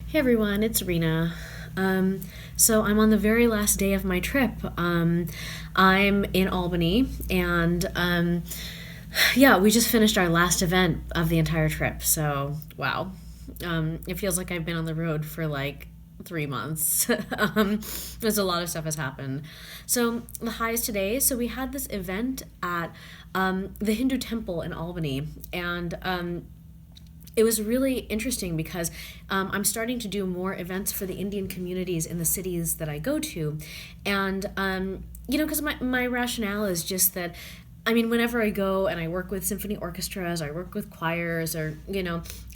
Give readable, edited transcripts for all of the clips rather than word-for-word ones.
Hey everyone, it's Reena. So I'm on the very last day of my trip. I'm in Albany, and yeah, we just finished our last event of the entire trip. So wow, it feels like I've been on the road for like 3 months. There's a lot of stuff has happened. So the highs today. So we had this event at the Hindu temple in Albany, and it was really interesting because I'm starting to do more events for the Indian communities in the cities that I go to. And, because my rationale is just that, I mean, whenever I go and I work with symphony orchestras, I work with choirs, or,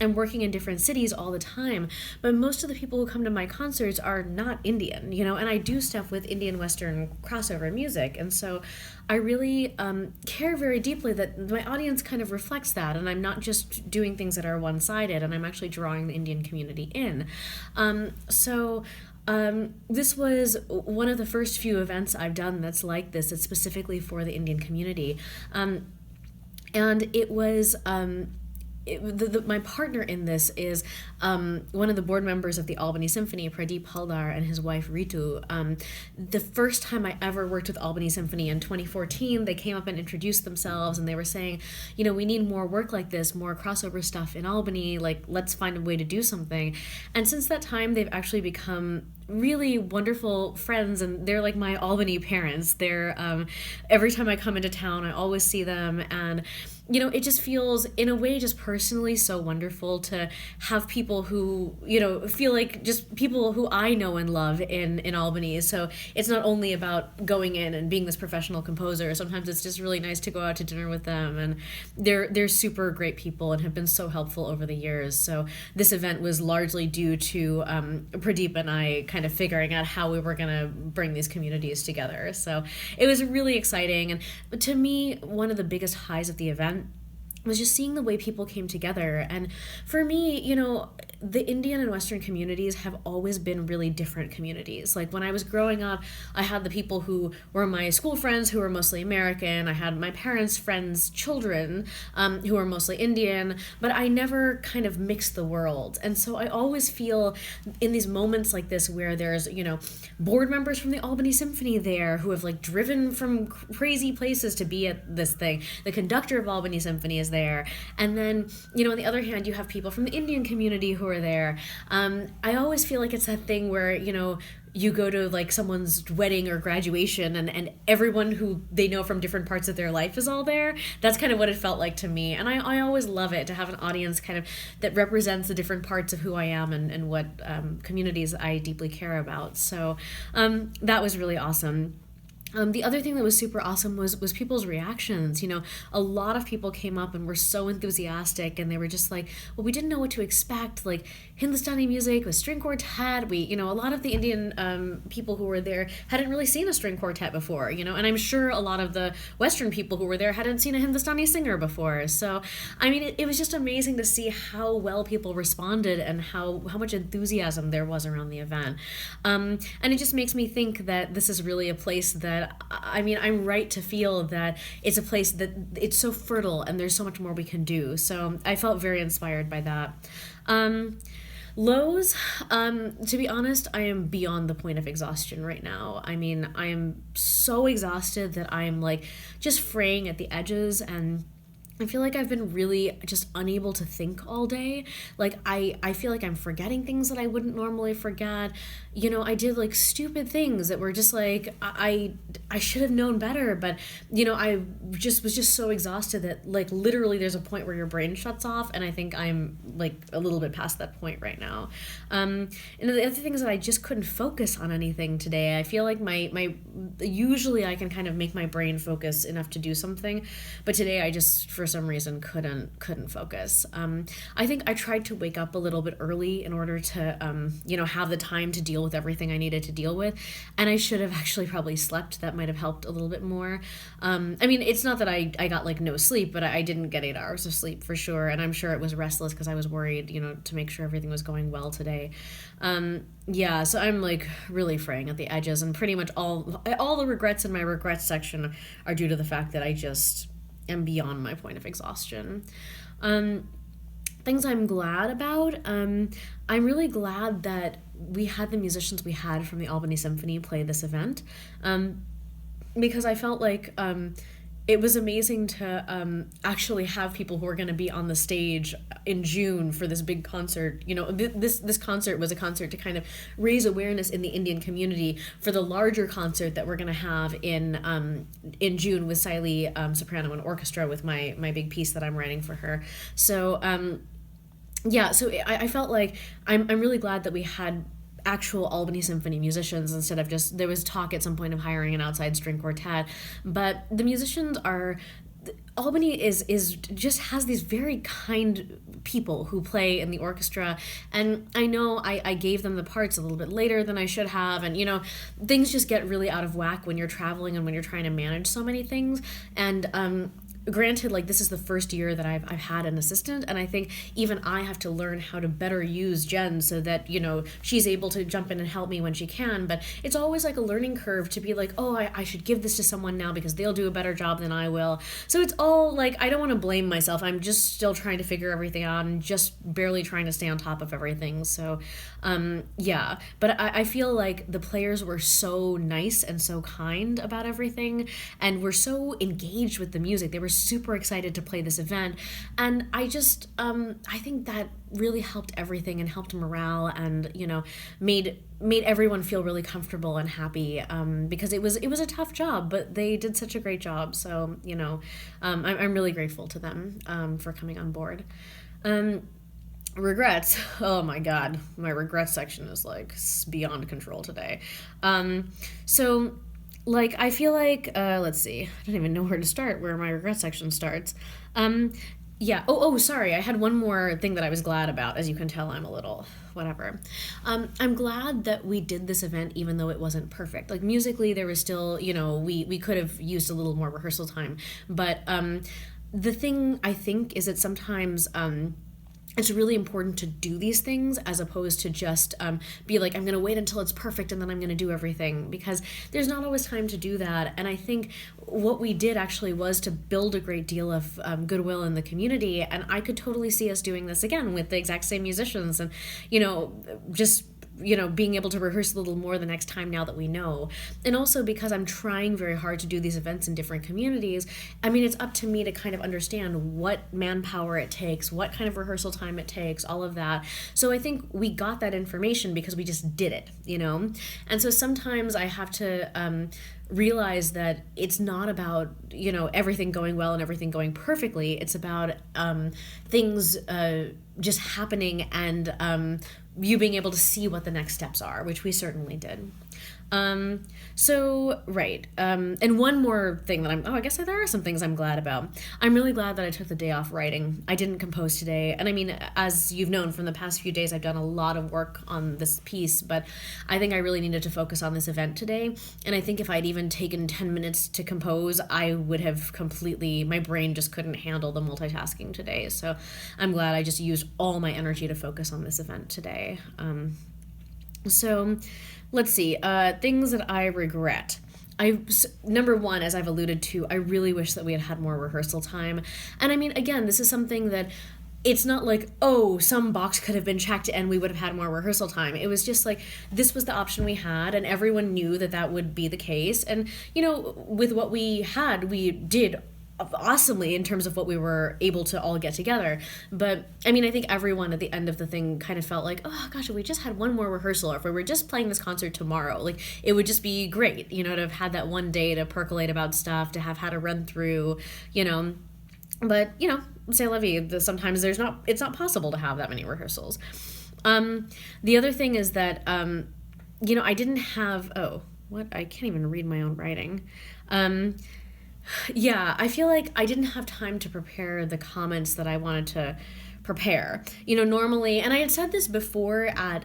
I'm working in different cities all the time. But most of the people who come to my concerts are not Indian, and I do stuff with Indian Western crossover music. And so I really care very deeply that my audience kind of reflects that. And I'm not just doing things that are one sided, and I'm actually drawing the Indian community in. This was one of the first few events I've done that's like this. It's specifically for the Indian community. And it was my partner in this is one of the board members of the Albany Symphony, Pradeep Haldar, and his wife Ritu. The first time I ever worked with Albany Symphony in 2014, they came up and introduced themselves, and they were saying, we need more work like this, more crossover stuff in Albany, like let's find a way to do something. And since that time, they've actually become really wonderful friends, and they're like my Albany parents. They're every time I come into town, I always see them, and it just feels in a way just personally so wonderful to have people who feel like just people who I know and love in Albany. So it's not only about going in and being this professional composer. Sometimes it's just really nice to go out to dinner with them, and they're super great people and have been so helpful over the years. So this event was largely due to Pradeep and I kind of figuring out how we were going to bring these communities together. So it was really exciting. And to me, one of the biggest highs of the event was just seeing the way people came together. And for me, the Indian and Western communities have always been really different communities. Like when I was growing up, I had the people who were my school friends who were mostly American. I had my parents' friends' children who were mostly Indian, but I never kind of mixed the world. And so I always feel in these moments like this where there's, board members from the Albany Symphony there who have like driven from crazy places to be at this thing. The conductor of Albany Symphony is there. And then, on the other hand, you have people from the Indian community who are there. I always feel like it's that thing where, you go to like someone's wedding or graduation, and everyone who they know from different parts of their life is all there. That's kind of what it felt like to me. And I always love it to have an audience kind of that represents the different parts of who I am and what communities I deeply care about. So that was really awesome. The other thing that was super awesome was people's reactions. A lot of people came up and were so enthusiastic, and they were just like, well, we didn't know what to expect, like Hindustani music with string quartet. A lot of the Indian people who were there hadn't really seen a string quartet before, and I'm sure a lot of the Western people who were there hadn't seen a Hindustani singer before. So, I mean, it was just amazing to see how well people responded and how much enthusiasm there was around the event. And it just makes me think that this is really a place that, I mean, I'm right to feel that it's a place that it's so fertile and there's so much more we can do. So I felt very inspired by that. Lows, to be honest, I am beyond the point of exhaustion right now. I mean, I am so exhausted that I am like just fraying at the edges, and I feel like I've been really just unable to think all day. Like I feel like I'm forgetting things that I wouldn't normally forget. I did like stupid things that were just like I should have known better, but I just was just so exhausted that like literally there's a point where your brain shuts off, and I think I'm like a little bit past that point right now. And the other thing is that I just couldn't focus on anything today. I feel like my usually I can kind of make my brain focus enough to do something, but today I just for some reason couldn't focus. I think I tried to wake up a little bit early in order to have the time to deal with everything I needed to deal with, and I should have actually probably slept. That might have helped a little bit more. I mean, it's not that I got like no sleep, but I didn't get 8 hours of sleep for sure, and I'm sure it was restless because I was worried to make sure everything was going well today. Yeah, so I'm like really fraying at the edges, and pretty much all the regrets in my regrets section are due to the fact that I just am beyond my point of exhaustion. things I'm glad about. I'm really glad that we had the musicians we had from the Albany Symphony play this event, because I felt like it was amazing to actually have people who are going to be on the stage in June for this big concert. You know, this concert was a concert to kind of raise awareness in the Indian community for the larger concert that we're going to have in June with Siley soprano and orchestra with my big piece that I'm writing for her. So yeah, so I felt like I'm really glad that we had actual Albany Symphony musicians instead of just, there was talk at some point of hiring an outside string quartet, but the musicians are, Albany is just has these very kind people who play in the orchestra, and I know I gave them the parts a little bit later than I should have, and you know, things just get really out of whack when you're traveling and when you're trying to manage so many things, and granted, like, this is the first year that I've had an assistant, and I think even I have to learn how to better use Jen so that, you know, she's able to jump in and help me when she can, but it's always like a learning curve to be like, oh, I should give this to someone now because they'll do a better job than I will. So it's all like, I don't want to blame myself. I'm just still trying to figure everything out and just barely trying to stay on top of everything. So yeah, but I feel like the players were so nice and so kind about everything, and were so engaged with the music. They were super excited to play this event, and I just I think that really helped everything and helped morale, and you know, made everyone feel really comfortable and happy, because it was a tough job, but they did such a great job. So you know, I'm really grateful to them for coming on board. Regrets. Oh my god, my regrets section is like beyond control today. So like, I feel like, let's see, I don't even know where to start, where my regret section starts. Yeah, sorry, I had one more thing that I was glad about. As you can tell, I'm a little whatever. I'm glad that we did this event even though it wasn't perfect. Like, musically, there was still, you know, we could have used a little more rehearsal time, but the thing, I think, is that sometimes it's really important to do these things as opposed to just be like, I'm going to wait until it's perfect and then I'm going to do everything, because there's not always time to do that. And I think what we did actually was to build a great deal of goodwill in the community, and I could totally see us doing this again with the exact same musicians, and, you know, just, you know, being able to rehearse a little more the next time now that we know. And also because I'm trying very hard to do these events in different communities, I mean, it's up to me to kind of understand what manpower it takes, what kind of rehearsal time it takes, all of that. So I think we got that information because we just did it, you know? And so sometimes I have to realize that it's not about, you know, everything going well and everything going perfectly. It's about things just happening, and you being able to see what the next steps are, which we certainly did. So, right. And one more thing that I guess there are some things I'm glad about. I'm really glad that I took the day off writing. I didn't compose today. And I mean, as you've known from the past few days, I've done a lot of work on this piece, but I think I really needed to focus on this event today. And I think if I'd even taken 10 minutes to compose, I would have my brain just couldn't handle the multitasking today. So I'm glad I just used all my energy to focus on this event today. So let's see, things that I regret. Number one, as I've alluded to, I really wish that we had more rehearsal time. And I mean, again, this is something that it's not like, oh, some box could have been checked and we would have had more rehearsal time. It was just like, this was the option we had, and everyone knew that would be the case. And, you know, with what we had, we did awesomely in terms of what we were able to all get together. But I mean, I think everyone at the end of the thing kind of felt like, oh gosh, if we just had one more rehearsal, or if we were just playing this concert tomorrow, like, it would just be great, you know, to have had that one day to percolate about stuff, to have had a run through, you know. But, you know, c'est la vie. Sometimes it's not possible to have that many rehearsals. The other thing is that, you know, I didn't have, I can't even read my own writing. Yeah, I feel like I didn't have time to prepare the comments that I wanted to prepare. You know, normally, and I had said this before at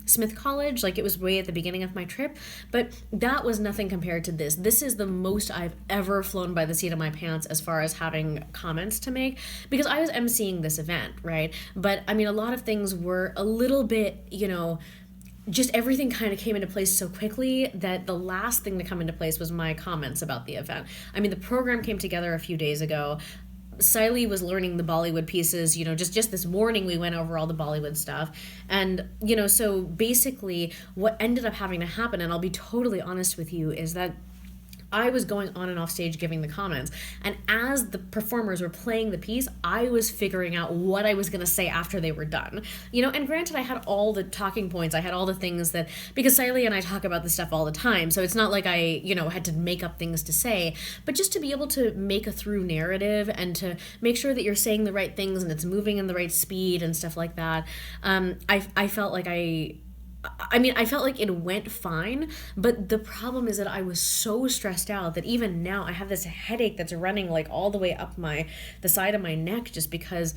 Smith College, like, it was way at the beginning of my trip, but that was nothing compared to this. This is the most I've ever flown by the seat of my pants as far as having comments to make, because I was emceeing this event, right? But I mean, a lot of things were a little bit, you know, just everything kind of came into place so quickly that the last thing to come into place was my comments about the event. I mean, the program came together a few days ago. Siley was learning the Bollywood pieces, just this morning we went over all the Bollywood stuff. And, so basically what ended up having to happen, and I'll be totally honest with you, is that I was going on and off stage giving the comments. And as the performers were playing the piece, I was figuring out what I was going to say after they were done. And granted, I had all the talking points. I had all the things that, because Siley and I talk about this stuff all the time. So it's not like I, had to make up things to say. But just to be able to make a through narrative and to make sure that you're saying the right things and it's moving in the right speed and stuff like that, I felt like I felt like it went fine, but the problem is that I was so stressed out that even now I have this headache that's running like all the way up the side of my neck, just because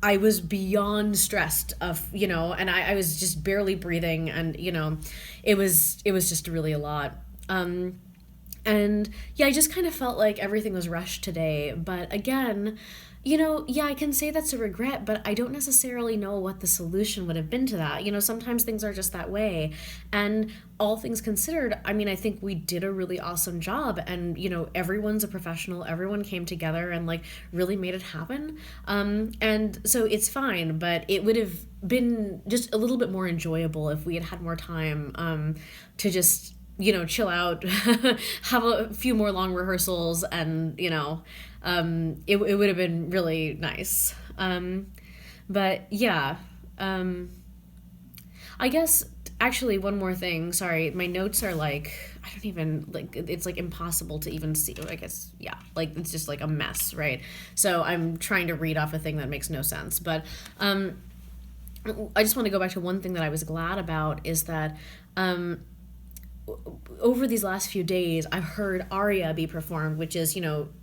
I was beyond stressed and I was just barely breathing, and it was just really a lot. And yeah, I just kind of felt like everything was rushed today, but again, yeah, I can say that's a regret, but I don't necessarily know what the solution would have been to that. Sometimes things are just that way. And all things considered, I think we did a really awesome job, and, everyone's a professional. Everyone came together and like really made it happen. And so it's fine, but it would have been just a little bit more enjoyable if we had had more time, to just, chill out, have a few more long rehearsals, and, it would have been really nice. But yeah, I guess actually one more thing, sorry, my notes are like, I don't even, like, it's like impossible to even see, I guess, yeah, like it's just like a mess, right? So I'm trying to read off a thing that makes no sense, but I just want to go back to one thing that I was glad about, is that over these last few days, I've heard aria be performed, which is,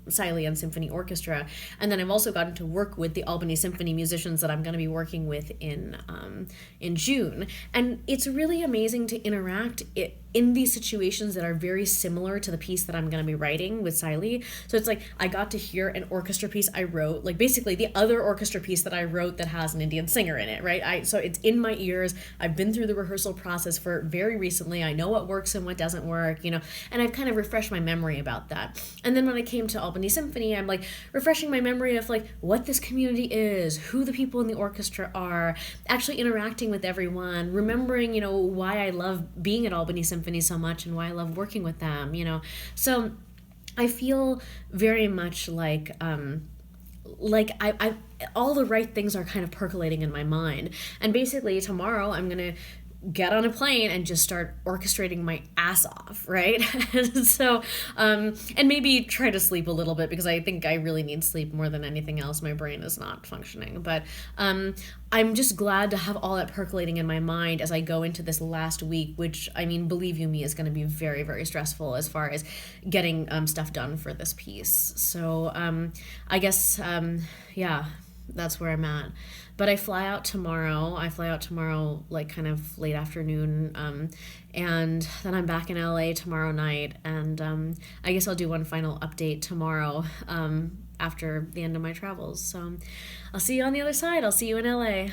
Siley and Symphony Orchestra. And then I've also gotten to work with the Albany Symphony musicians that I'm going to be working with in June. And it's really amazing to interact in these situations that are very similar to the piece that I'm going to be writing with Siley. So it's like I got to hear an orchestra piece I wrote, like basically the other orchestra piece that I wrote that has an Indian singer in it, right? So it's in my ears. I've been through the rehearsal process for very recently. I know what works and what doesn't work, and I've kind of refreshed my memory about that. And then when I came to Albany Symphony, I'm like refreshing my memory of like what this community is, who the people in the orchestra are, actually interacting with everyone, remembering, why I love being at Albany Symphony so much and why I love working with them, So I feel very much like I all the right things are kind of percolating in my mind. And basically tomorrow I'm going to get on a plane and just start orchestrating my ass off, right? So, and maybe try to sleep a little bit, because I think I really need sleep more than anything else. My brain is not functioning, but I'm just glad to have all that percolating in my mind as I go into this last week, which, believe you me, is going to be very, very stressful as far as getting stuff done for this piece. So I guess, yeah, that's where I'm at. But I fly out tomorrow. Like kind of late afternoon, and then I'm back in LA tomorrow night, and I guess I'll do one final update tomorrow after the end of my travels. So I'll see you on the other side. I'll see you in LA.